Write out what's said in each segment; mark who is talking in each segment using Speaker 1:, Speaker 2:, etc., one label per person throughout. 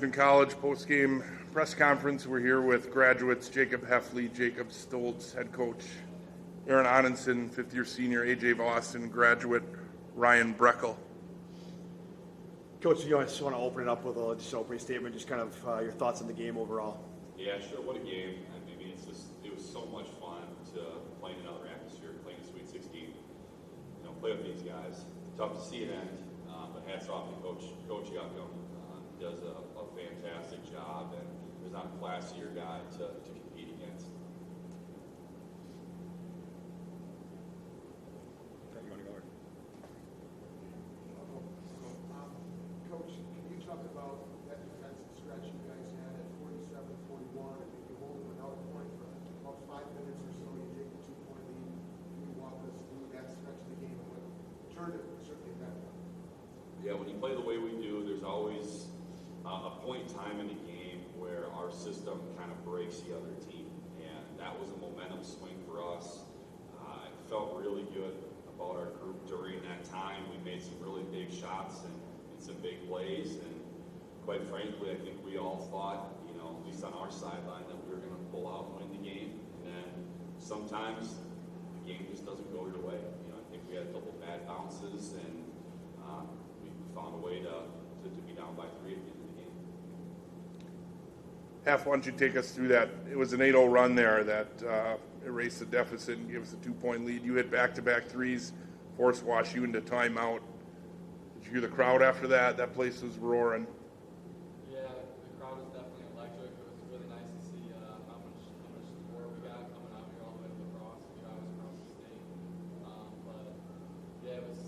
Speaker 1: In college postgame press conference, we're here with graduates Jacob Hefle, Jacob Stoltz, head coach Aaron Aanonsen, fifth-year senior AJ Vos, and graduate Ryan Broeckel.
Speaker 2: Coach, you just want to open it up with just an opening statement, just kind of your thoughts on the game overall.
Speaker 3: Yeah, sure. What a game. I mean, it was so much fun to play in another atmosphere, playing the Sweet 16. Play with these guys. Tough to see it end, but hats off to Coach Yuckham. Does a fantastic job, and there's not a classier guy to compete against.
Speaker 2: You want to go over?
Speaker 4: Coach, can you talk about that defensive stretch you guys had at 47-41? I think you hold them without a point for about 5 minutes or so. You take the 2-point lead. Can you walk us through that stretch of the game and what turned it certainly that way?
Speaker 3: Yeah, when you play the way we do, there's always a point in time in the game where our system kind of breaks the other team, and that was a momentum swing for us. I felt really good about our group during that time. We made some really big shots and some big plays, and quite frankly, I think we all thought, at least on our sideline, that we were going to pull out and win the game. And then sometimes the game just doesn't go your way. I think we had a couple bad bounces, and we found a way to be down by 3 at the end of the game.
Speaker 1: Hef, why don't you take us through that? It was an 8-0 run there that erased the deficit and gave us a 2-point lead. You hit back-to-back threes, forced WashU into timeout. Did you hear the crowd after that? That place was roaring.
Speaker 5: Yeah, the crowd was definitely electric. It was really nice to see how much support we got coming out here all the way to lacrosse, across the state. But yeah, it was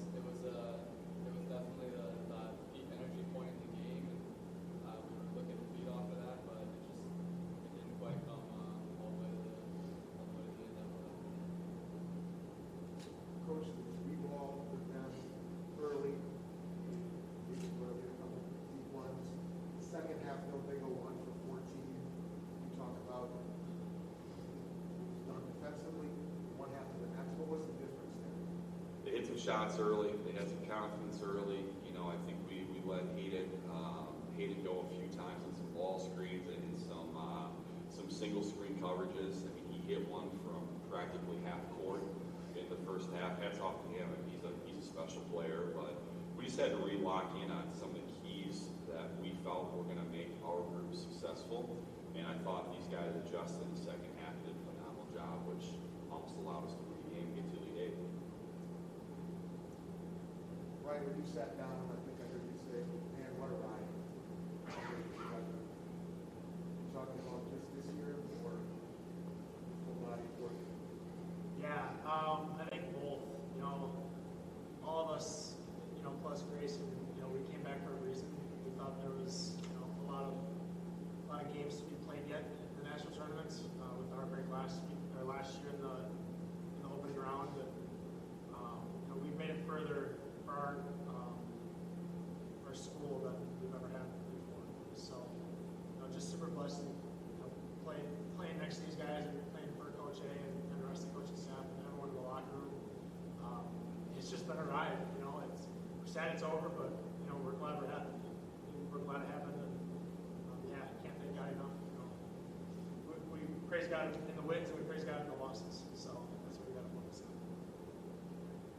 Speaker 5: definitely the peak energy point in the game, and we were looking to feed off of that, but it didn't quite come all the way to the end that way.
Speaker 4: Coach, the three ball with them early. Maybe early, a couple deep ones. Second half, no big O 1 for 14. You talk about done defensively, one half to the next. What was the difference there?
Speaker 3: They hit some shots early. They had some confidence early. I think we let Hayden go a few times on some ball screens and some single screen coverages. I mean, he hit one from practically half court in the first half. Hats off to him. He's a special player, but we just had to relock in on some of the keys that we felt were going to make our group successful. And I thought these guys adjusted in the second half, did a phenomenal job, which almost allowed us to win the game and get to lead 8.
Speaker 4: Ryan, when you sat down, I think I heard you say, man, what a ride. You talking about just this year or full body work?
Speaker 6: Yeah, I think both. All of us, plus Grayson, we came back for a reason. We thought there was, a lot of games to be played yet in the national tournaments with our break last year in the opening round. And, we've made it further for our school than we've ever had before. So, just super blessed to playing next to these guys and playing for Coach A and the rest of the coaching staff and everyone in the locker room. It's just been a ride. We're sad it's over, but we're glad we're happened. We're glad it happened, and can't thank God enough. We praise God in the wins and we praise God in the losses. So that's what we got to focus on.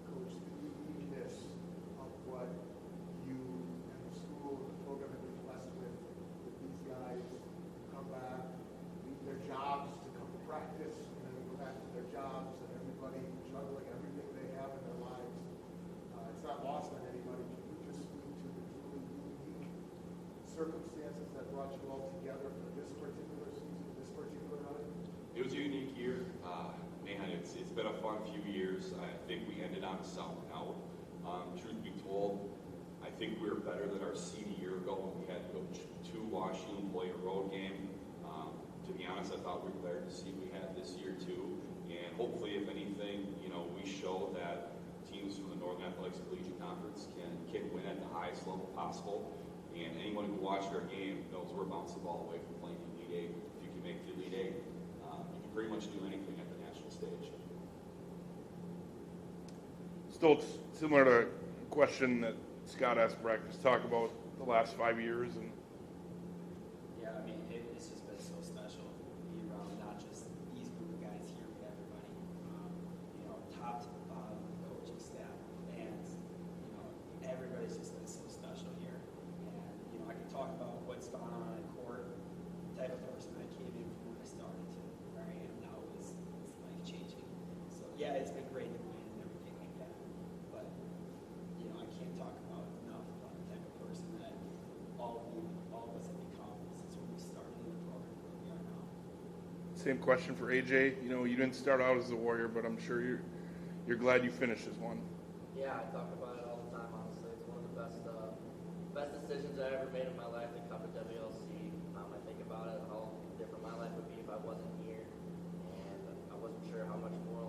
Speaker 4: Coach, the uniqueness of what you and the school and the program have been blessed with these guys come back, leave their jobs to come to practice, and then go back to their jobs, and everybody juggling everything they have in their lives. It's not lost on anybody. Can you just speak to the truly unique circumstances that brought you all together for this particular season, this particular run?
Speaker 3: It was a unique year. It's been a fun few years. I think we ended on a solid note. Truth be told, I think we were better than our seed a year ago when we had to go to WashU and play a road game. To be honest, I thought we were better than the seed we had this year too. And hopefully, if anything, we show that teams from the Northern Athletics Collegiate Conference can win at the highest level possible. And anyone who watched our game knows we're bouncing the ball away from playing the Elite 8. If you can make the Elite 8, you can pretty much do anything at the national stage.
Speaker 1: Stoltz, similar to a question that Scott asked Breck, just talk about the last 5 years and
Speaker 7: I mean, it's just been so special to be around not just these group of guys here, but everybody. Top to bottom, coaching staff, fans. Everybody's just been so special here. And I can talk about what's gone on in court. The type of person I came in from when I started to where I am now is life changing. So yeah, it's been great to win and everything like that. But I can't talk about enough about the type of person that all of us have become since when we started in the program where we are now.
Speaker 1: Same question for AJ. You didn't start out as a Warrior, but I'm sure you're glad you finished as one.
Speaker 8: Yeah, I talk about it all the time, honestly. It's one of the best decisions I ever made in my life to come to WLC. I think about it, how different my life would be if I wasn't here. And I wasn't sure how much more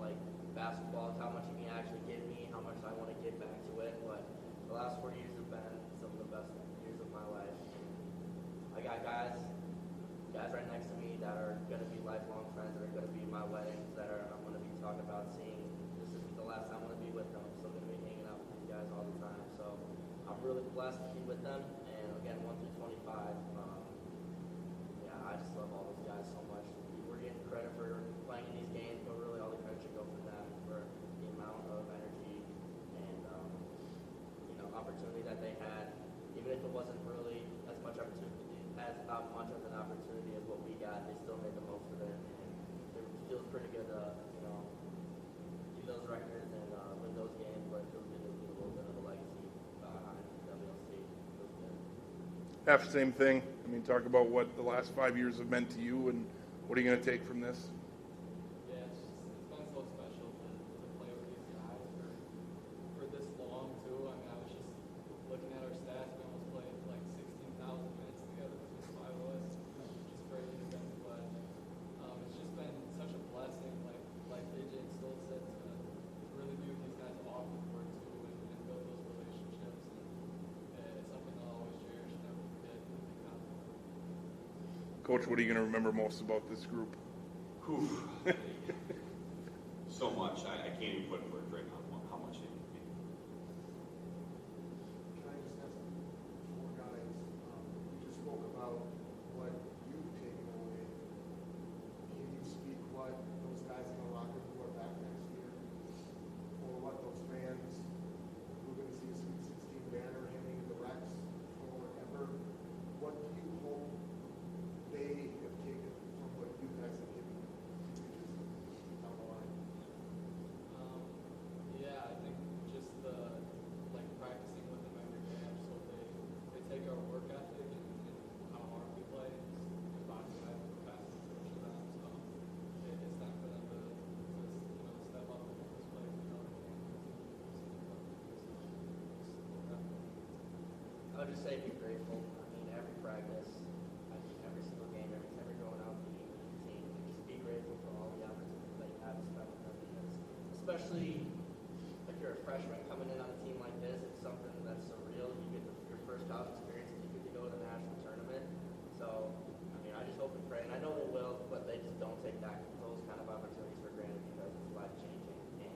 Speaker 8: basketball, how much it can actually give me, how much I want to give back to it. But the last 4 years have been some of the best years of my life. I got guys right next to me that are going to be lifelong friends, that are going to be my weddings, I'm going to be talking about seeing. This is the last time I'm going to be with them. I'm still going to be hanging out with these guys all the time. So I'm really blessed to be with them. And again, 1 through 25, I just love all those guys so much. We're getting credit for playing in these games, but really all the credit should go for them for the amount of energy and opportunity that they had. Even if it wasn't really as much of an opportunity as what we got, they still made the most of it. And it feels pretty good to do those records and win those games, but it feels good to leave a little bit of a legacy behind WLC. It feels good.
Speaker 1: Half the same thing. Talk about what the last 5 years have meant to you, and what are you going to take from this?
Speaker 5: Yeah, it's been so special to play with these guys for this long too. I was just looking at our stats. We almost played 16,000 minutes together between the five of us, which is crazy to think. But it's just been such a blessing, like AJ and Stoltz said, to really be with these guys off the court too, and build those relationships. And it's something I'll always cherish and never forget.
Speaker 1: Coach, what are you going to remember most about this group?
Speaker 3: So much. I can't even put for a drink on how much it means.
Speaker 4: Can I just ask four guys, you just spoke about what you've taken away. Can you speak what those guys in the locker room are back next year? Or what those fans who are going to see a Sweet 16 banner hanging in the Rex or whatever? What do you hope they have taken from what you guys have given them down the line?
Speaker 5: Yeah, I think just practicing with them every day. I just hope they take our work ethic and how hard we play. Because obviously I have the fastest coach of them, so it's time for them to step up and make this play for the other team.
Speaker 8: I would just say be grateful. Every practice, every single game, every time you're going out and beating the team, just be grateful for all the opportunities that you have to spend with them. Because especially if you're a freshman coming in on a team like this, it's something that's surreal. You get your first college experience, and you get to go to the national tournament. So, I just hope and pray, and I know they will, but they just don't take those kind of opportunities for granted because it's life changing. And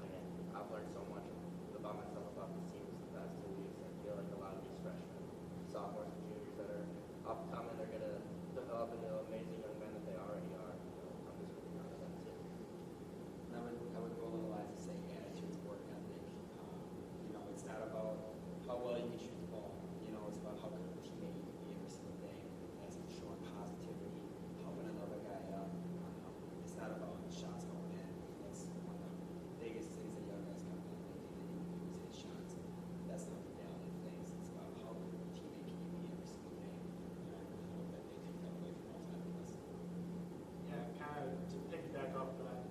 Speaker 8: again, I've learned so much about myself about this team the past 2 weeks. I feel like a lot of these freshmen, sophomores, and juniors that are upcoming, they're going to develop into amazing young men that they already are. I'm just really proud of them too.
Speaker 7: I would go a little lines and say attitude, work ethic. It's not about how well you can shoot the ball. It's about how good of a teammate you can be every single day. That's showing positivity, helping another guy up. It's not about shots going in. That's one of the biggest things that young guys come in thinking that you can hit shots. That's not the reality of things. It's about how good of a teammate can you be every single day. And I really hope that they take that away from all time with us.
Speaker 6: Yeah, kind of to pick back up that,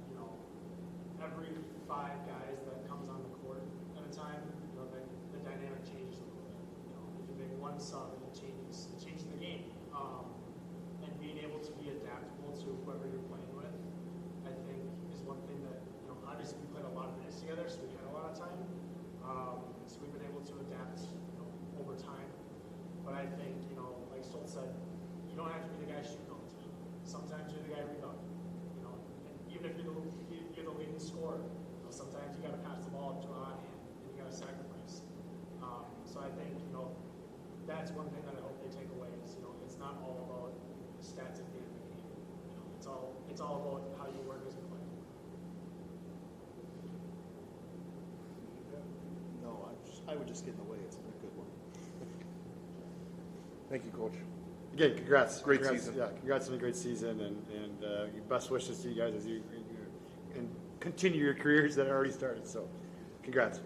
Speaker 6: every five guys that comes on the court at a time, the dynamic changes a little bit. If you make one sub, it changes the game. And being able to be adaptable to whoever you're playing with, I think, is one thing that, obviously we played a lot of minutes together, so we had a lot of time. So we've been able to adapt over time. But I think, like Stoltz said, you don't have to be the guy shooting all the time. Sometimes you're the guy rebounding. And even if you're the leading scorer, sometimes you got to pass the ball to a hot hand and you got to sacrifice. So I think that's one thing that I hope they take away is it's not all about stats at the end of the game. It's all about how you work as a player.
Speaker 2: No, I would just get in the way. It's been a good one.
Speaker 1: Thank you, Coach.
Speaker 2: Again, congrats.
Speaker 1: Great
Speaker 2: Congrats.
Speaker 1: season.
Speaker 2: Yeah, congrats on a great season, and best wishes to you guys as you and continue your careers that already started. So, congrats.